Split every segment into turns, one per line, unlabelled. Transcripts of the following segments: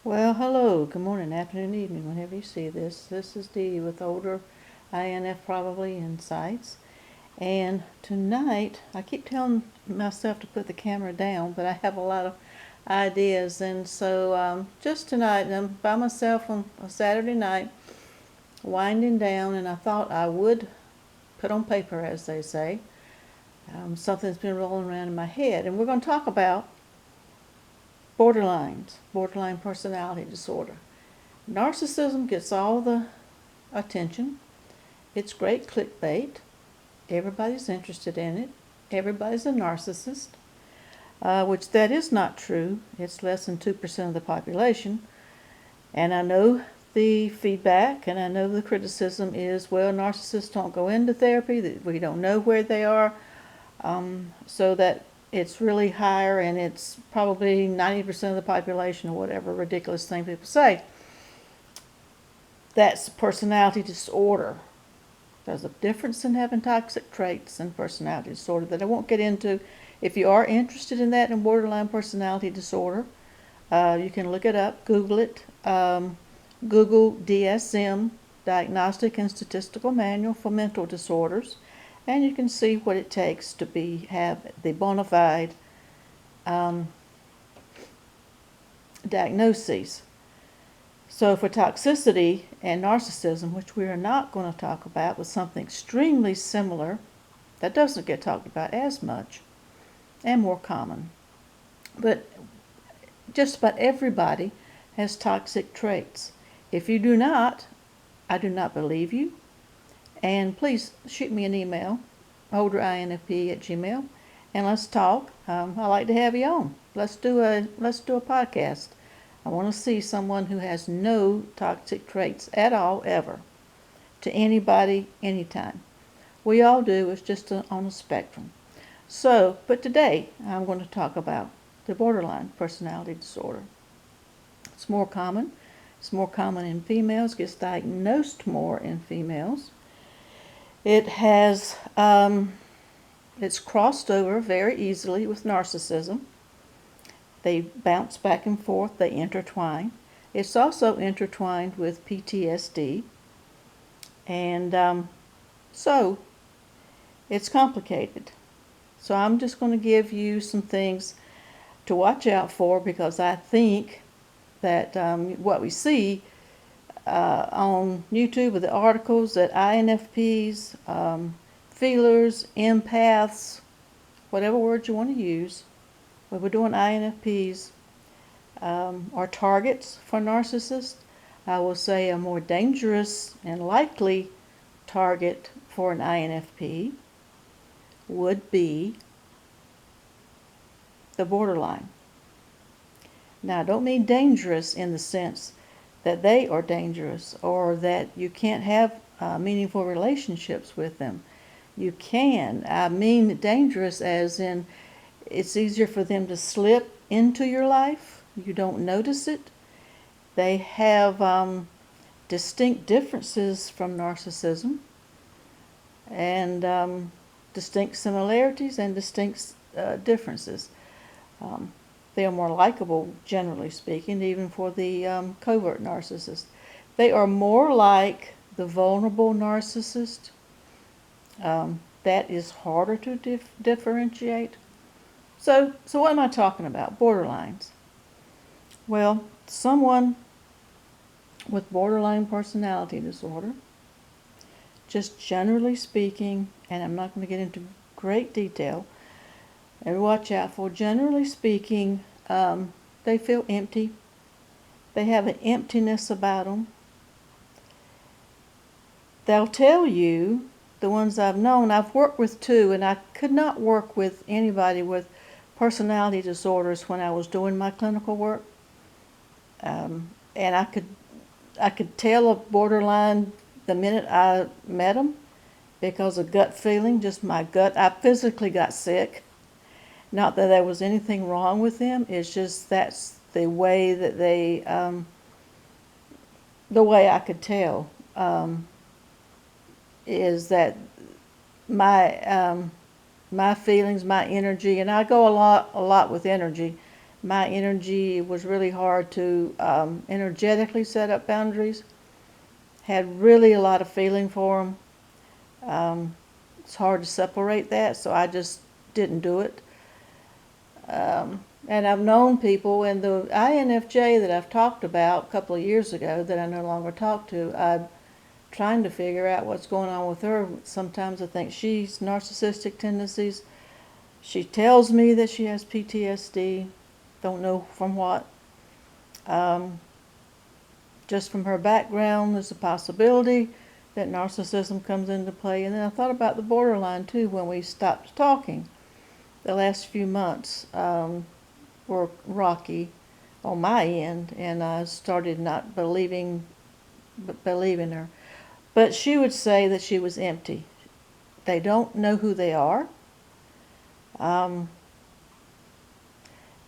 Well, hello, good morning, afternoon, evening, whenever you see this. This is Dee with older INF probably insights. And tonight, I keep telling myself to put the camera down, but I have a lot of ideas. And so just tonight, I'm by myself on a Saturday night, winding down, and I thought I would put on paper, as they say, something that's been rolling around in my head. And we're going to talk about borderline personality disorder. Narcissism gets all the attention. It's great clickbait. Everybody's interested in it. Everybody's a narcissist, which that is not true. It's less than 2% of the population. And I know the feedback and I know the criticism is, well, narcissists don't go into therapy, that we don't know where they are, so that it's really higher and it's probably 90% of the population or whatever ridiculous thing people say. That's personality disorder. There's a difference in having toxic traits and personality disorder that I won't get into. If you are interested in that, in borderline personality disorder, you can look it up, Google it. Google DSM, Diagnostic and Statistical Manual for Mental Disorders, and you can see what it takes to have the bona fide diagnoses. So for toxicity and narcissism, which we are not going to talk about, with something extremely similar that doesn't get talked about as much and more common. But just about everybody has toxic traits. If you do not, I do not believe you. And please shoot me an email, olderinfp@gmail, and let's talk. I'd like to have you on. Let's do a podcast. I want to see someone who has no toxic traits at all, ever, to anybody, anytime. We all do. It's just on a spectrum. So, but today I'm going to talk about the borderline personality disorder. It's more common. It's more common in females. Gets diagnosed more in females. It has it's crossed over very easily with narcissism. They bounce back and forth, they intertwine. It's also intertwined with PTSD. And so it's complicated. So I'm just going to give you some things to watch out for, because I think that what we see on YouTube with the articles, that INFPs, feelers, empaths, whatever word you want to use, when we're doing INFPs, are targets for narcissists. I will say a more dangerous and likely target for an INFP would be the borderline. Now, I don't mean dangerous in the sense that they are dangerous or that you can't have meaningful relationships with them. You can. I mean dangerous as in it's easier for them to slip into your life. You don't notice it. They have distinct differences from narcissism, and distinct similarities and distinct differences. They are more likable, generally speaking, even for the covert narcissist. They are more like the vulnerable narcissist. That is harder to differentiate. So what am I talking about? Borderlines. Well, someone with borderline personality disorder, just generally speaking, and I'm not going to get into great detail, and watch out for, generally speaking, they feel empty. They have an emptiness about them. They'll tell you, the ones I've known, I've worked with two, and I could not work with anybody with personality disorders when I was doing my clinical work. And I could tell a borderline the minute I met them, because of gut feeling, just my gut. I physically got sick. Not that there was anything wrong with them. It's just that's the way that the way I could tell is that my feelings, my energy, and I go a lot with energy, my energy. It was really hard to energetically set up boundaries. Had really a lot of feeling for them. It's hard to separate that, so I just didn't do it. And I've known people, and the INFJ that I've talked about a couple of years ago that I no longer talk to, I'm trying to figure out what's going on with her. Sometimes I think she's narcissistic tendencies. She tells me that she has PTSD. Don't know from what. Just from her background, there's a possibility that narcissism comes into play. And then I thought about the borderline too when we stopped talking. The last few months were rocky on my end, and I started not believing her. But she would say that she was empty. They don't know who they are.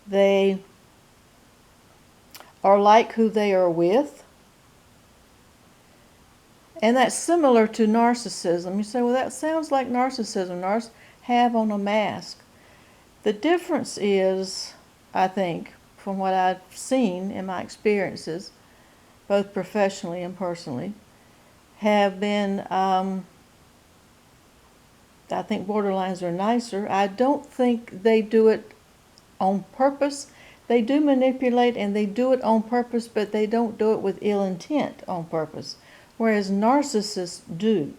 They are like who they are with. And that's similar to narcissism. You say, well, that sounds like narcissism. Have on a mask. The difference is, I think, from what I've seen in my experiences, both professionally and personally, have been, I think borderlines are nicer. I don't think they do it on purpose. They do manipulate and they do it on purpose, but they don't do it with ill intent on purpose, whereas narcissists do.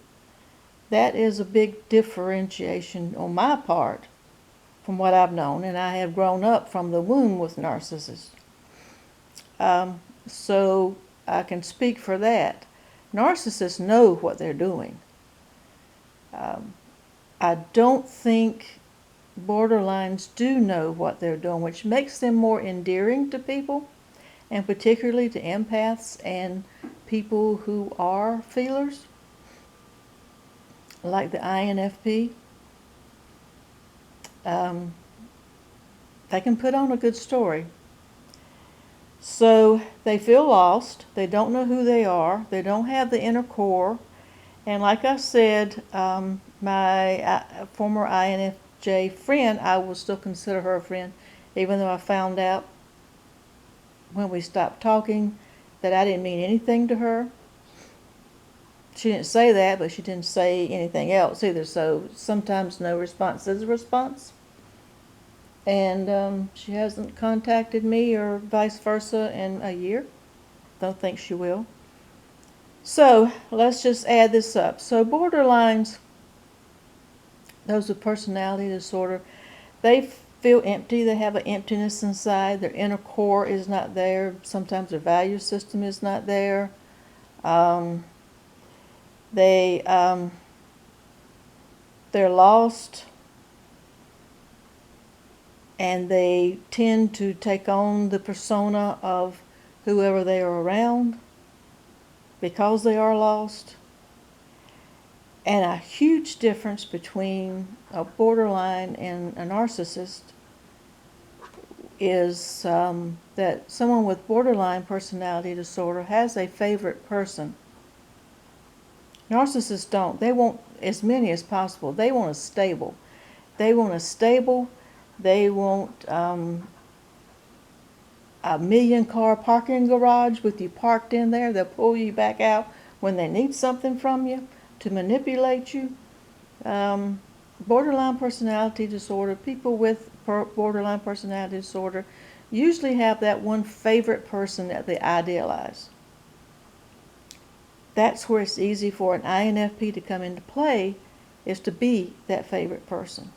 That is a big differentiation on my part from what I've known, and I have grown up from the womb with narcissists. So I can speak for that. Narcissists know what they're doing. I don't think borderlines do know what they're doing, which makes them more endearing to people, and particularly to empaths and people who are feelers, like the INFP. They can put on a good story. So they feel lost. They don't know who they are. They don't have the inner core. And like I said, my former INFJ friend, I will still consider her a friend, even though I found out when we stopped talking that I didn't mean anything to her. She didn't say that, but she didn't say anything else either. So sometimes no response is a response. And she hasn't contacted me or vice versa in a year. Don't think she will. So let's just add this up. So borderlines, those with personality disorder, they feel empty. They have an emptiness inside. Their inner core is not there. Sometimes their value system is not there. They're lost, and they tend to take on the persona of whoever they are around because they are lost. And a huge difference between a borderline and a narcissist is that someone with borderline personality disorder has a favorite person. Narcissists don't. They want as many as possible. They want a stable. They want a stable. They want a 1,000,000-car parking garage with you parked in there. They'll pull you back out when they need something from you to manipulate you. Borderline personality disorder, people with borderline personality disorder usually have that one favorite person that they idealize. That's where it's easy for an INFP to come into play, is to be that favorite person.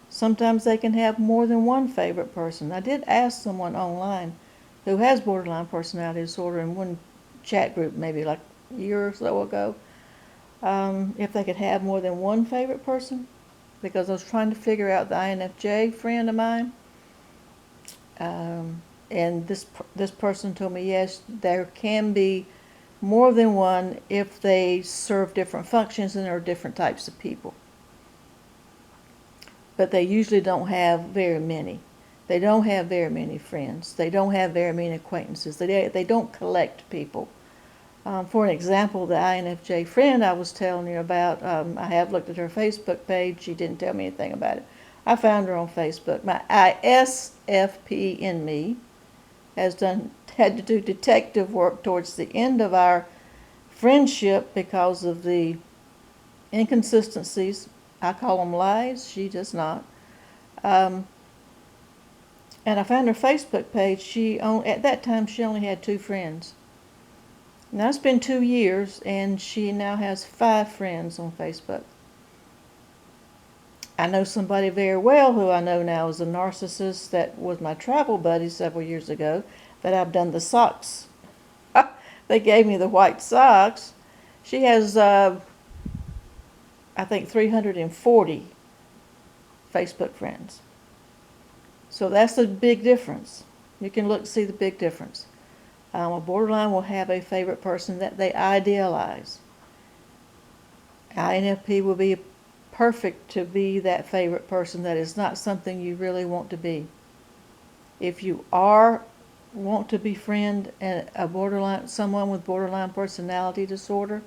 Sometimes they can have more than one favorite person. I did ask someone online who has borderline personality disorder in one chat group maybe like a year or so ago, if they could have more than one favorite person, because I was trying to figure out the INFJ friend of mine. And this person told me, yes, there can be more than one if they serve different functions and there are different types of people. But they usually don't have very many. They don't have very many friends. They don't have very many acquaintances. They don't collect people. For an example, the INFJ friend I was telling you about, I have looked at her Facebook page. She didn't tell me anything about it. I found her on Facebook. My ISFP in me had to do detective work towards the end of our friendship because of the inconsistencies. I call them lies. She does not. And I found her Facebook page. At that time she only had 2 friends. Now it's been 2 years, and she now has 5 friends on Facebook. I know somebody very well who I know now is a narcissist that was my travel buddy several years ago, that I've done the socks. They gave me the white socks. She has, I think, 340 Facebook friends. So that's a big difference. You can look see the big difference. A borderline will have a favorite person that they idealize. INFP will be perfect to be that favorite person that is not something you really want to be. If you want to befriend someone with borderline personality disorder,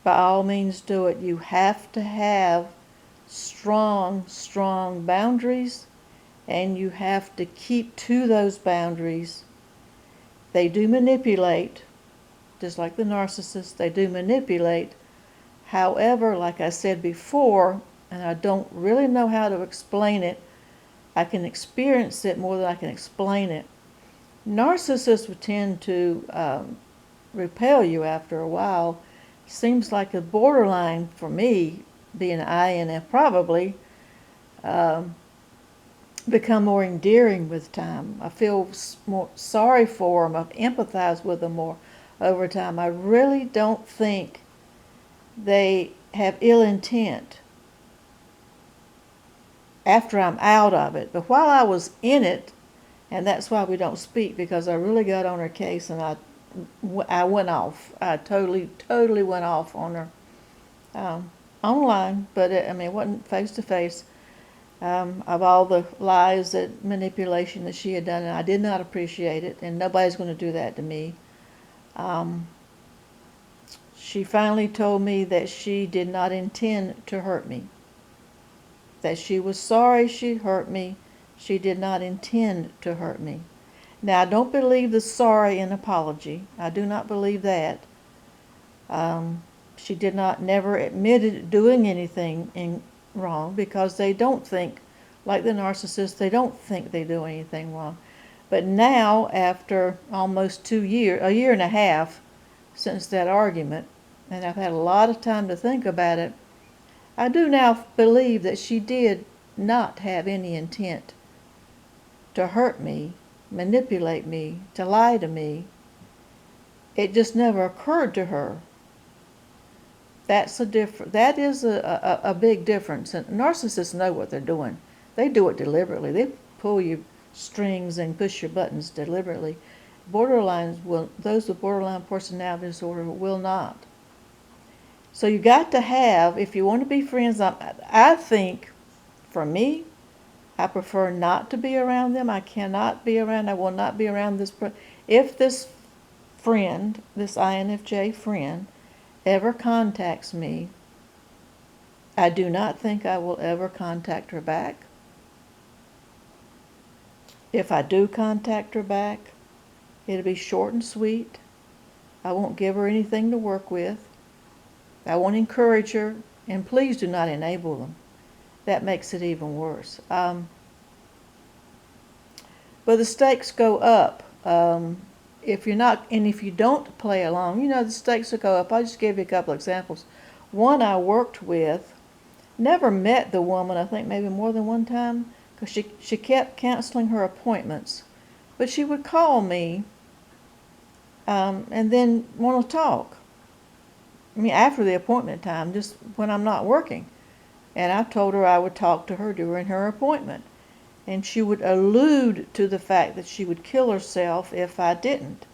by all means do it. You have to have strong boundaries, and you have to keep to those boundaries. They do manipulate, just like the narcissist, they do manipulate. However, like I said before, and I don't really know how to explain it, I can experience it more than I can explain it. Narcissists would tend to repel you after a while. Seems like a borderline, for me, being an INF, probably become more endearing with time. I feel more sorry for them. I empathize with them more over time. I really don't think they have ill intent after I'm out of it. But while I was in it, and that's why we don't speak, because I really got on her case, and I went off. I totally went off on her online, but it wasn't face to face. Of all the lies, that manipulation that she had done, and I did not appreciate it, and nobody's going to do that to me. She finally told me that she did not intend to hurt me, that she was sorry she hurt me. She did not intend to hurt me. Now, I don't believe the sorry and apology. I do not believe that. She did not never admitted doing anything wrong, because they don't think, like the narcissist, they don't think they do anything wrong. But now, after almost 2 years, a year and a half since that argument, and I've had a lot of time to think about it, I do now believe that she did not have any intent to hurt me, manipulate me, to lie to me. It just never occurred to her. That is a big difference. And narcissists know what they're doing. They do it deliberately. They pull your strings and push your buttons deliberately. Those with borderline personality disorder will not. So you got to have, if you want to be friends, I think, for me, I prefer not to be around them. I will not be around this. If this friend, this INFJ friend, ever contacts me, I do not think I will ever contact her back. If I do contact her back, it'll be short and sweet. I won't give her anything to work with. I won't encourage her, and please do not enable them. That makes it even worse. But the stakes go up. If you don't play along, the stakes will go up. I'll just give you a couple examples. One I worked with, never met the woman, I think maybe more than one time, because she kept canceling her appointments. But she would call me and then want to talk. After the appointment time, just when I'm not working. And I told her I would talk to her during her appointment. And she would allude to the fact that she would kill herself if I didn't.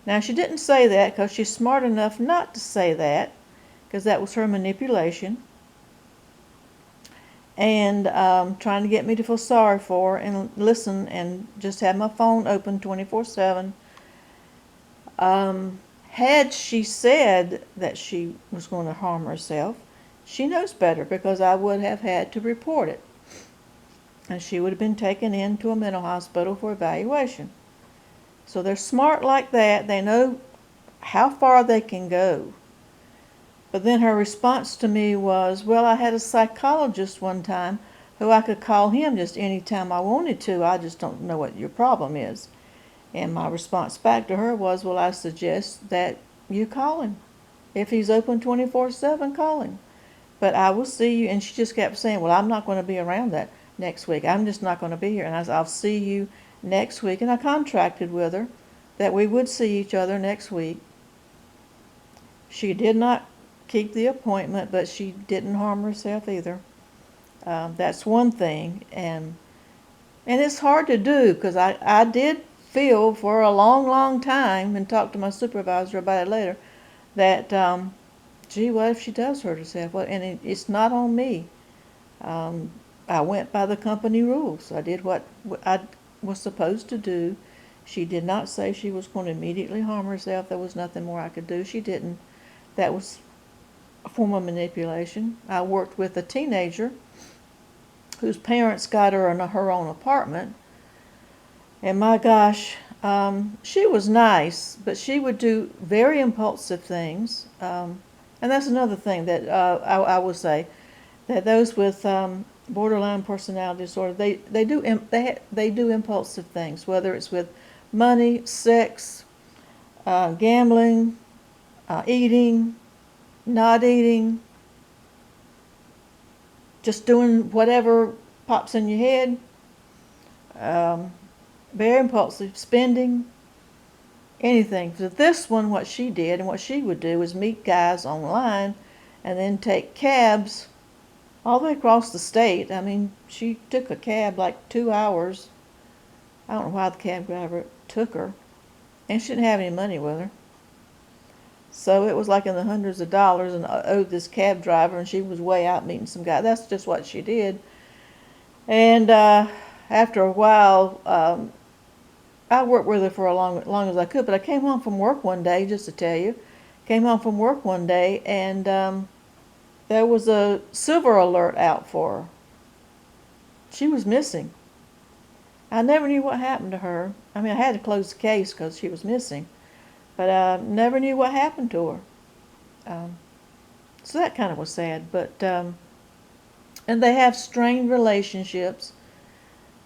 Now, she didn't say that because she's smart enough not to say that, because that was her manipulation. And trying to get me to feel sorry for her and listen and just have my phone open 24/7. Had she said that she was going to harm herself, she knows better, because I would have had to report it. and she would have been taken into a mental hospital for evaluation. So they're smart like that. They know how far they can go. But then her response to me was, well, I had a psychologist one time who I could call him just any time I wanted to. I just don't know what your problem is. And my response back to her was, well, I suggest that you call him. If he's open 24/7, call him. But I will see you. And she just kept saying, well, I'm not going to be around that next week. I'm just not going to be here. And I said, I'll see you next week. And I contracted with her that we would see each other next week. She did not keep the appointment, but she didn't harm herself either. That's one thing. And it's hard to do because I did feel for a long, long time, and talked to my supervisor about it later, that, gee, what if she does hurt herself? Well, and it's not on me. I went by the company rules. I did what I was supposed to do. She did not say she was going to immediately harm herself. There was nothing more I could do. She didn't. That was a form of manipulation. I worked with a teenager whose parents got her in her own apartment. And my gosh, she was nice, but she would do very impulsive things. And that's another thing that I will say, that those with borderline personality disorder, they do impulsive things, whether it's with money, sex, gambling, eating, not eating, just doing whatever pops in your head. Very impulsive, spending, anything. So this one, what she did and what she would do was meet guys online and then take cabs all the way across the state. I mean, she took a cab like 2 hours. I don't know why the cab driver took her. And she didn't have any money with her. So it was like in the hundreds of dollars, and owed this cab driver, and she was way out meeting some guy. That's just what she did. And after a while, I worked with her for long as I could, but I came home from work one day, just to tell you. Came home from work one day, and there was a silver alert out for her. She was missing. I never knew what happened to her. I mean, I had to close the case because she was missing, but I never knew what happened to her. So that kind of was sad. But and they have strained relationships,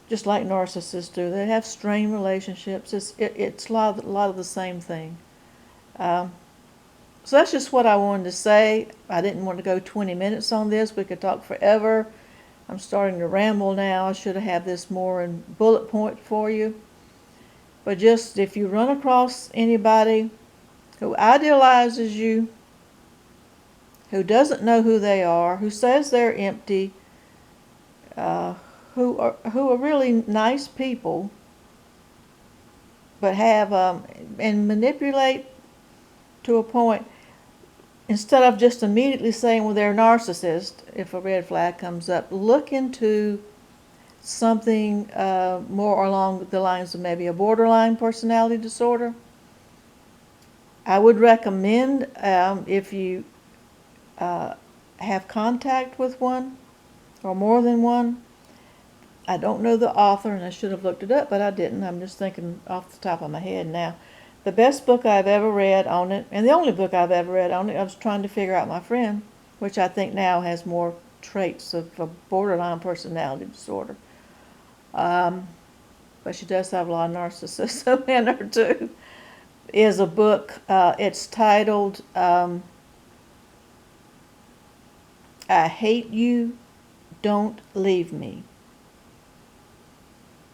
just like narcissists do. They have strained relationships. It's a lot of the same thing. So that's just what I wanted to say. I didn't want to go 20 minutes on this. We could talk forever. I'm starting to ramble now. I should have this more in bullet point for you. But just if you run across anybody who idealizes you, who doesn't know who they are, who says they're empty, who are really nice people, but have and manipulate to a point, instead of just immediately saying, well, they're a narcissist, if a red flag comes up, look into something more along the lines of maybe a borderline personality disorder. I would recommend, if you have contact with one or more than one. I don't know the author, and I should have looked it up, but I didn't. I'm just thinking off the top of my head now. The best book I've ever read on it, and the only book I've ever read on it, I was trying to figure out my friend, which I think now has more traits of a borderline personality disorder. But she does have a lot of narcissism in her too. Is a book, it's titled I Hate You, Don't Leave Me.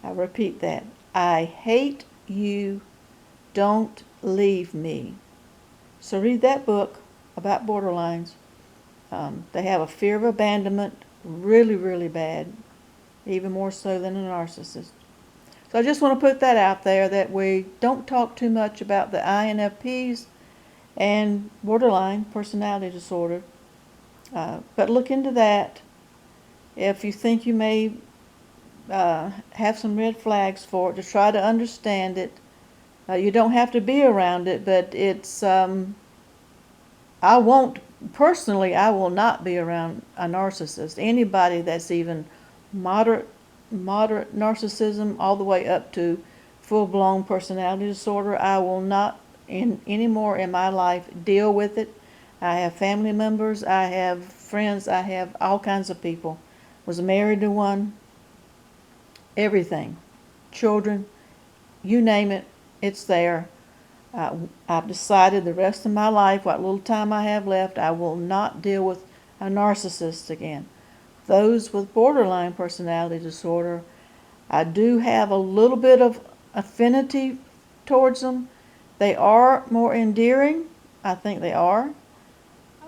I repeat that. I hate you, don't leave me. So read that book about borderlines. They have a fear of abandonment, really, really bad, even more so than a narcissist. So I just want to put that out there, that we don't talk too much about the INFPs and borderline personality disorder. But look into that. If you think you may have some red flags for it, to try to understand it. You don't have to be around it, but it's, I will not be around a narcissist. Anybody that's even moderate moderate narcissism all the way up to full-blown personality disorder. I will not anymore in my life deal with it. I have family members, I have friends, I have all kinds of people. Was married to one, everything. Children, you name it, it's there. I've decided the rest of my life, what little time I have left, I will not deal with a narcissist again. Those with borderline personality disorder, I do have a little bit of affinity towards them. They are more endearing. I think they are.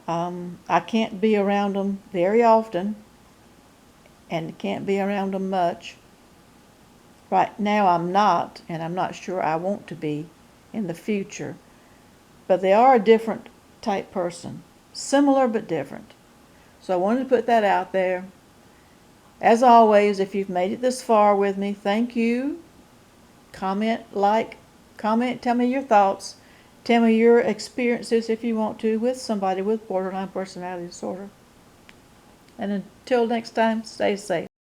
I can't be around them very often, and can't be around them much. Right now I'm not, and I'm not sure I want to be in the future. But they are a different type person. Similar but different. So I wanted to put that out there. As always, if you've made it this far with me, thank you. Comment, tell me your thoughts. Tell me your experiences if you want to with somebody with borderline personality disorder. And until next time, stay safe.